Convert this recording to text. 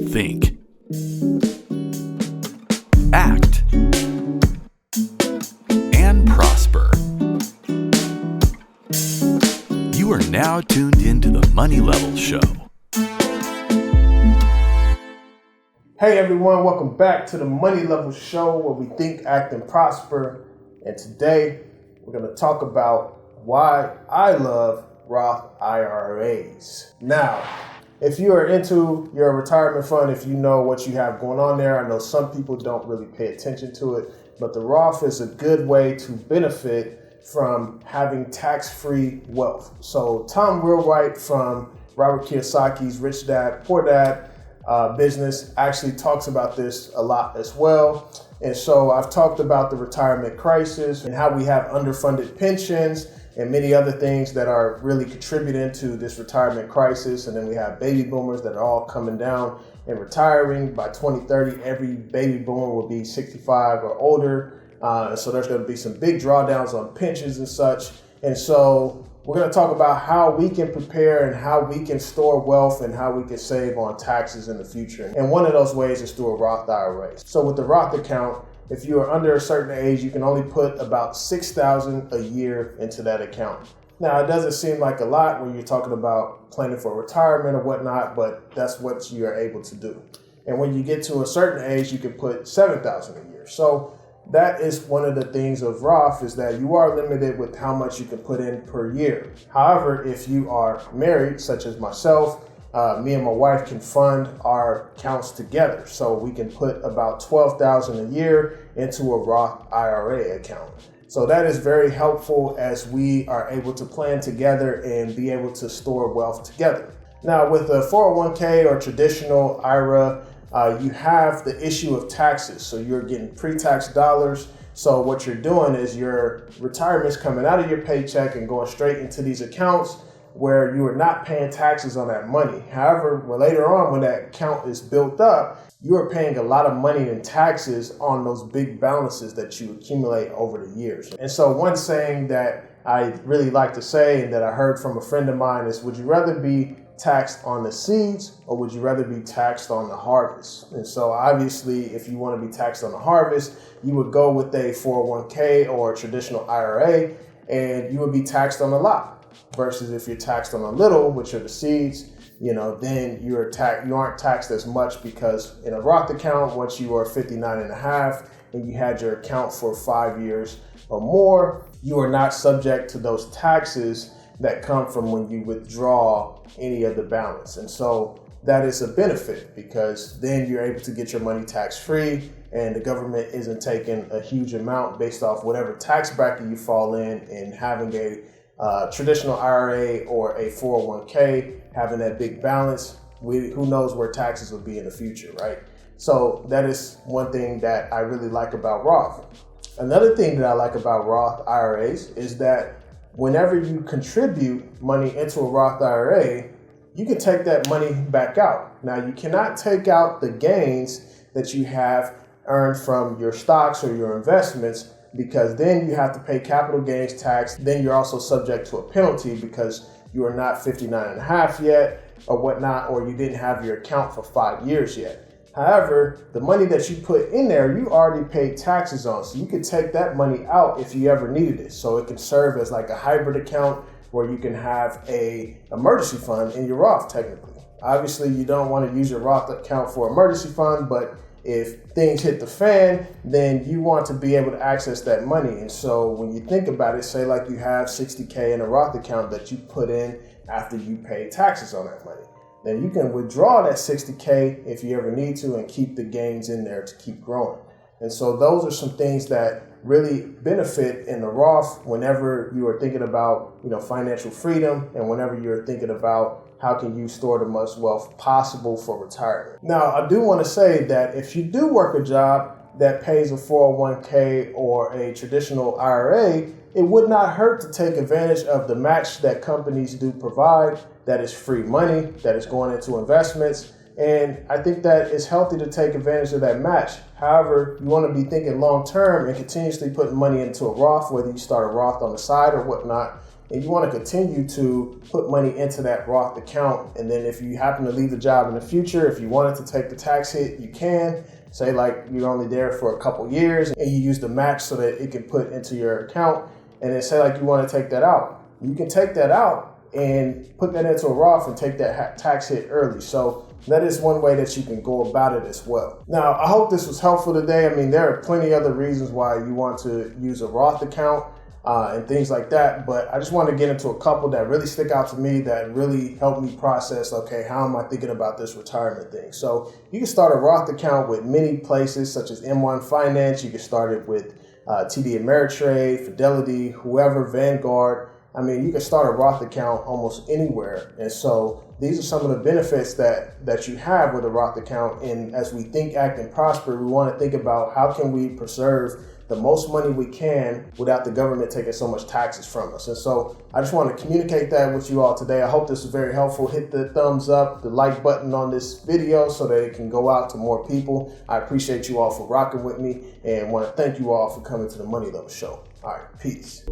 think, act, and prosper. You are now tuned into the Money Level Show. Hey everyone, welcome back to the Money Level Show where we think, act, and prosper. And today we're going to talk about why I love Roth IRAs. Now, if you are into your retirement fund, if you know what you have going on there, I know some people don't really pay attention to it, but the Roth is a good way to benefit from having tax-free wealth. So Tom Wheelwright from Robert Kiyosaki's Rich Dad, Poor Dad business actually talks about this a lot as well. And so I've talked about the retirement crisis and how we have underfunded pensions and many other things that are really contributing to this retirement crisis. And then we have baby boomers that are all coming down and retiring. By 2030, every baby boomer will be 65 or older. So there's going to be some big drawdowns on pensions and such. And so we're going to talk about how we can prepare and how we can store wealth and how we can save on taxes in the future. And one of those ways is through a Roth IRA. So with the Roth account, if you are under a certain age, you can only put about $6,000 a year into that account. Now, it doesn't seem like a lot when you're talking about planning for retirement or whatnot, but that's what you are able to do. And when you get to a certain age, you can put $7,000 a year. So that is one of the things of Roth is that you are limited with how much you can put in per year. However, if you are married, such as myself, me and my wife can fund our accounts together. So we can put about $12,000 a year into a Roth IRA account. So that is very helpful as we are able to plan together and be able to store wealth together. Now with a 401k or traditional IRA, you have the issue of taxes. So you're getting pre-tax dollars. So what you're doing is your retirement's coming out of your paycheck and going straight into these accounts where you are not paying taxes on that money. However, later on when that account is built up, you are paying a lot of money in taxes on those big balances that you accumulate over the years. And so one saying that I really like to say and that I heard from a friend of mine is, would you rather be taxed on the seeds or would you rather be taxed on the harvest? And so obviously, if you want to be taxed on the harvest, you would go with a 401k or a traditional IRA and you would be taxed on a lot. Versus if you're taxed on a little, which are the seeds, then you aren't taxed as much because in a Roth account, once you are 59 and a half and you had your account for 5 years or more, you are not subject to those taxes that come from when you withdraw any of the balance. And so that is a benefit because then you're able to get your money tax-free and the government isn't taking a huge amount based off whatever tax bracket you fall in, and having a traditional IRA or a 401k, having that big balance, who knows where taxes will be in the future, right? So that is one thing that I really like about Roth. Another thing that I like about Roth IRAs is that whenever you contribute money into a Roth IRA, you can take that money back out. Now, you cannot take out the gains that you have earned from your stocks or your investments, because then you have to pay capital gains tax. Then you're also subject to a penalty because you are not 59 and a half yet or whatnot, or you didn't have your account for 5 years yet. However, the money that you put in there, you already paid taxes on. So you could take that money out if you ever needed it. So it can serve as like a hybrid account where you can have a emergency fund in your Roth technically. Obviously, you don't want to use your Roth account for emergency fund, but if things hit the fan, then you want to be able to access that money. And so when you think about it, say like you have $60K in a Roth account that you put in after you pay taxes on that money. Then you can withdraw that $60K if you ever need to and keep the gains in there to keep growing. And so those are some things that really benefit in the Roth whenever you are thinking about, financial freedom and whenever you're thinking about how can you store the most wealth possible for retirement. Now, I do want to say that if you do work a job that pays a 401k or a traditional IRA, it would not hurt to take advantage of the match that companies do provide. That is free money that is going into investments. And I think that it's healthy to take advantage of that match. However, you want to be thinking long term and continuously putting money into a Roth, whether you start a Roth on the side or whatnot. and you want to continue to put money into that Roth account. And then if you happen to leave the job in the future, if you wanted to take the tax hit, you can. Say like you're only there for a couple years and you use the match so that it can put into your account. And then say like you want to take that out. You can take that out and put that into a Roth and take that tax hit early. So that is one way that you can go about it as well. Now, I hope this was helpful today. I mean, there are plenty other reasons why you want to use a Roth account and things like that. But I just want to get into a couple that really stick out to me that really help me process, okay, how am I thinking about this retirement thing? So you can start a Roth account with many places such as M1 Finance. You can start it with TD Ameritrade, Fidelity, whoever, Vanguard. I mean, you can start a Roth account almost anywhere. And so these are some of the benefits that you have with a Roth account. And as we think, act, and prosper, we want to think about how can we preserve the most money we can without the government taking so much taxes from us. And so I just want to communicate that with you all today. I hope this was very helpful. Hit the thumbs up, the like button on this video so that it can go out to more people. I appreciate you all for rocking with me and want to thank you all for coming to the Money Level Show. All right, peace.